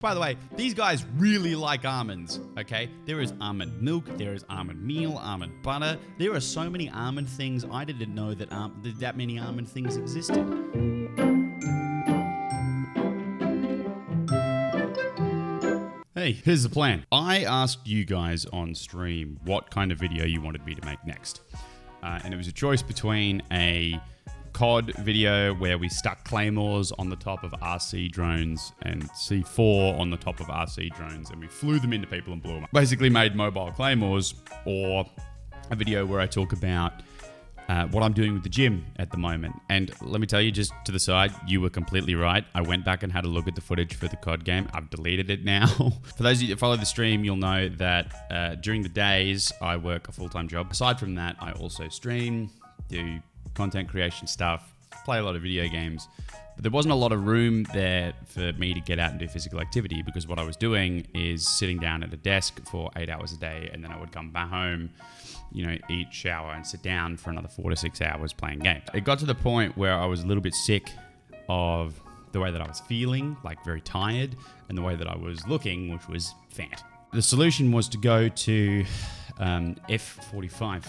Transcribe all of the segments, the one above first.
By the way, these guys really like almonds, okay? There is almond milk, there is almond meal, almond butter. There are so many almond things, I didn't know that that many almond things existed. Hey, here's the plan. I asked you guys on stream what kind of video you wanted me to make next. And it was a choice between a COD video where we stuck claymores on the top of RC drones and C4 on the top of RC drones and we flew them into people and blew them up. Basically made mobile claymores, or a video where I talk about what I'm doing with the gym at the moment. And let me tell you, just to the side, you were completely right. I went back and had a look at the footage for the COD game. I've deleted it now. For those of you that follow the stream, you'll know that during the days, I work a full-time job. Aside from that, I also stream, do content creation stuff, play a lot of video games. But there wasn't a lot of room there for me to get out and do physical activity, because what I was doing is sitting down at a desk for 8 hours a day, and then I would come back home, you know, eat, shower, and sit down for another 4 to 6 hours playing games. It got to the point where I was a little bit sick of the way that I was feeling, like very tired, and the way that I was looking, which was fat. The solution was to go to F45,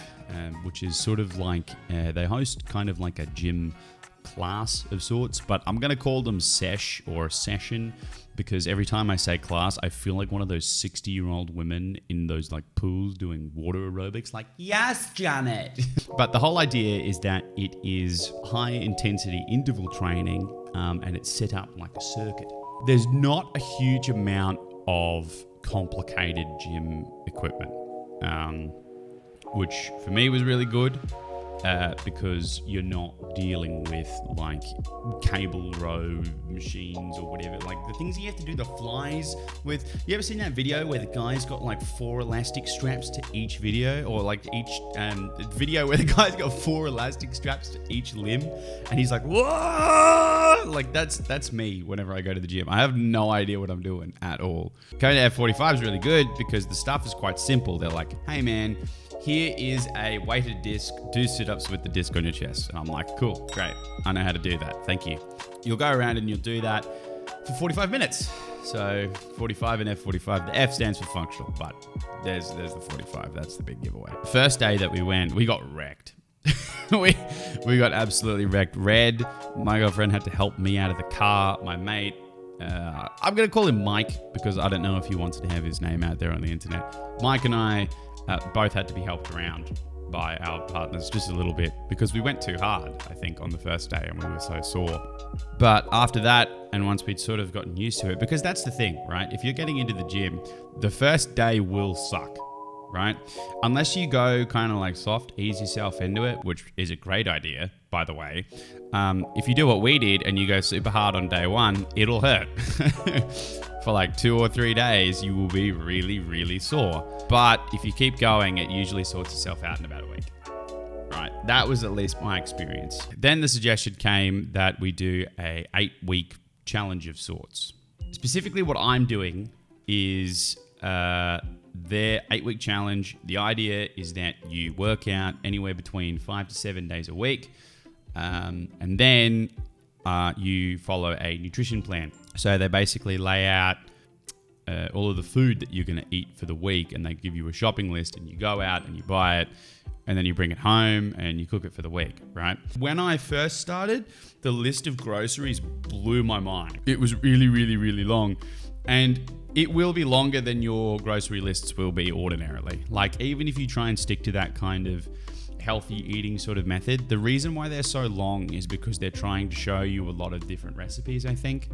which is sort of like, they host kind of like a gym class of sorts, but I'm going to call them sesh or session, because every time I say class, I feel like one of those 60-year-old women in those like pools doing water aerobics, like, yes, Janet. But the whole idea is that it is high intensity interval training, and it's set up like a circuit. There's not a huge amount of complicated gym equipment, which for me was really good. Because you're not dealing with like cable row machines or whatever, like the things you have to do the flies with. You ever seen that video where the guy's got like 4 elastic straps to each video, or like each video where the guy's got 4 elastic straps to each limb, and he's like, whoa! Like that's me whenever I go to the gym. I have no idea what I'm doing at all. Going to F45 is really good because the stuff is quite simple. They're like, hey man, here is a weighted disc, do sit-ups with the disc on your chest. And I'm like, cool, great. I know how to do that, thank you. You'll go around and you'll do that for 45 minutes. So 45 and F45, the F stands for functional, but there's the 45, that's the big giveaway. First day that we went, we got wrecked. we got absolutely wrecked. Red, my girlfriend, had to help me out of the car. My mate, I'm gonna call him Mike because I don't know if he wants to have his name out there on the internet. Mike and I both had to be helped around by our partners just a little bit because we went too hard, I think, on the first day and we were so sore. But after that, and once we'd sort of gotten used to it, because that's the thing, right? If you're getting into the gym, the first day will suck, right? Unless you go kind of like soft, ease yourself into it, which is a great idea, by the way. If you do what we did and you go super hard on day one, it'll hurt. For like 2 or 3 days, you will be really, really sore. But if you keep going, it usually sorts itself out in about a week. Right, that was at least my experience. Then the suggestion came that we do a 8-week challenge of sorts. Specifically what I'm doing is their 8-week challenge. The idea is that you work out anywhere between 5 to 7 days a week. And then you follow a nutrition plan. So they basically lay out all of the food that you're going to eat for the week, and they give you a shopping list, and you go out and you buy it, and then you bring it home and you cook it for the week, right? When I first started, the list of groceries blew my mind. It was really, really, really long, and it will be longer than your grocery lists will be ordinarily. Like, even if you try and stick to that kind of healthy eating sort of method, the reason why they're so long is because they're trying to show you a lot of different recipes, I think,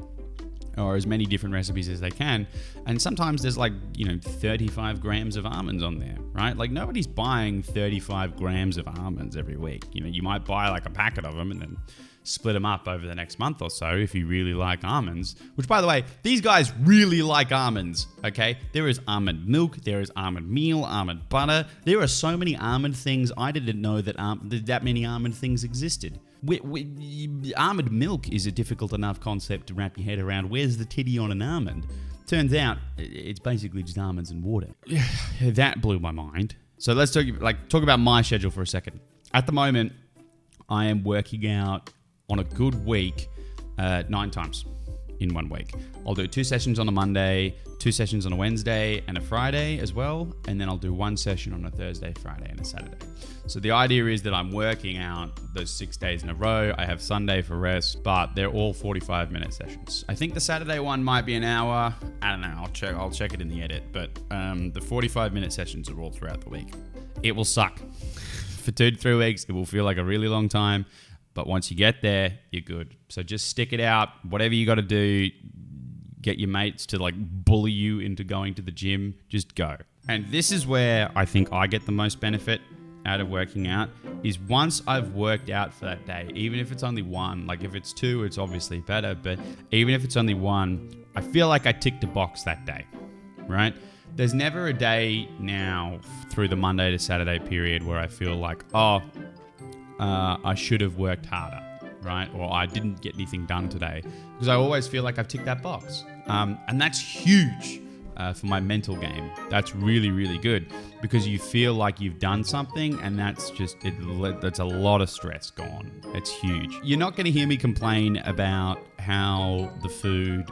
or as many different recipes as they can. And sometimes there's like, 35 grams of almonds on there, right? Like, nobody's buying 35 grams of almonds every week. You might buy like a packet of them and then split them up over the next month or so if you really like almonds, which, by the way, these guys really like almonds, okay? There is almond milk, there is almond meal, almond butter. There are so many almond things, I didn't know that that many almond things existed. Almond milk is a difficult enough concept to wrap your head around. Where's the titty on an almond? Turns out it's basically just almonds and water. That blew my mind. So let's talk about my schedule for a second. At the moment, I am working out on a good week 9 times. in 1 week. I'll do 2 sessions on a Monday, 2 sessions on a Wednesday and a Friday as well. And then I'll do 1 session on a Thursday, Friday, and a Saturday. So the idea is that I'm working out those 6 days in a row. I have Sunday for rest, but they're all 45-minute sessions. I think the Saturday one might be an hour. I don't know. I'll check it in the edit. But the 45-minute sessions are all throughout the week. It will suck. For 2 to 3 weeks, it will feel like a really long time. But once you get there, you're good. So just stick it out. Whatever you got to do, get your mates to like bully you into going to the gym. Just go. And this is where I think I get the most benefit out of working out, is once I've worked out for that day, even if it's only 1, like if it's 2, it's obviously better, but even if it's only 1, I feel like I ticked a box that day, right? There's never a day now through the Monday to Saturday period where I feel like, I should have worked harder, right? Or I didn't get anything done today, because I always feel like I've ticked that box. And that's huge. For my mental game. That's really, really good, because you feel like you've done something, and that's a lot of stress gone. It's huge. You're not going to hear me complain about how the food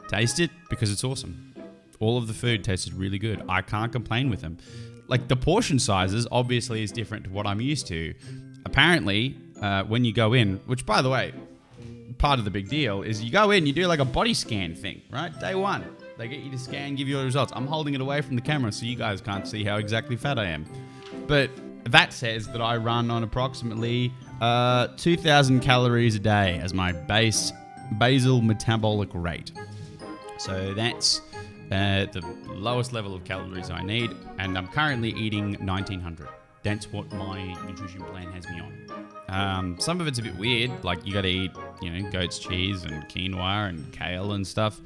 tasted, because it's awesome. All of the food tasted really good. I can't complain with them. Like the portion sizes obviously is different to what I'm used to. Apparently, when you go in, which by the way, part of the big deal is you go in, you do like a body scan thing, right? Day 1. They get you to scan, give you the results. I'm holding it away from the camera so you guys can't see how exactly fat I am. But that says that I run on approximately 2,000 calories a day as my basal metabolic rate. So that's the lowest level of calories I need. And I'm currently eating 1,900. That's what my nutrition plan has me on. Some of it's a bit weird. Like you got to eat, goat's cheese and quinoa and kale and stuff.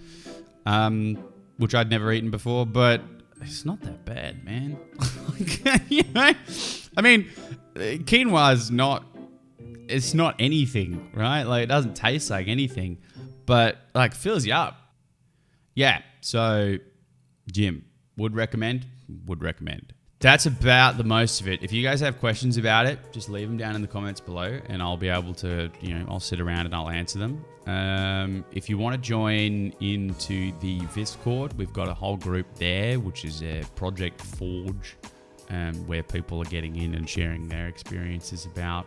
Which I'd never eaten before, but it's not that bad, man. I mean, quinoa is it's not anything, right? Like it doesn't taste like anything, but like fills you up. Yeah. So gym, would recommend. That's about the most of it. If you guys have questions about it, just leave them down in the comments below and I'll be able to, I'll sit around and I'll answer them. If you want to join into the Discord, we've got a whole group there, which is a Project Forge, where people are getting in and sharing their experiences about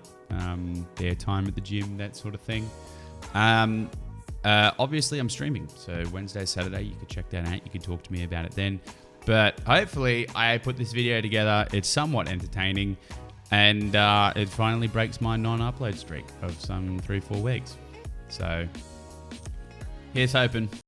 their time at the gym, that sort of thing. Obviously, I'm streaming, so Wednesday, Saturday, you can check that out. You can talk to me about it then. But hopefully I put this video together. It's somewhat entertaining, and it finally breaks my non-upload streak of some 3-4 weeks. So here's hoping.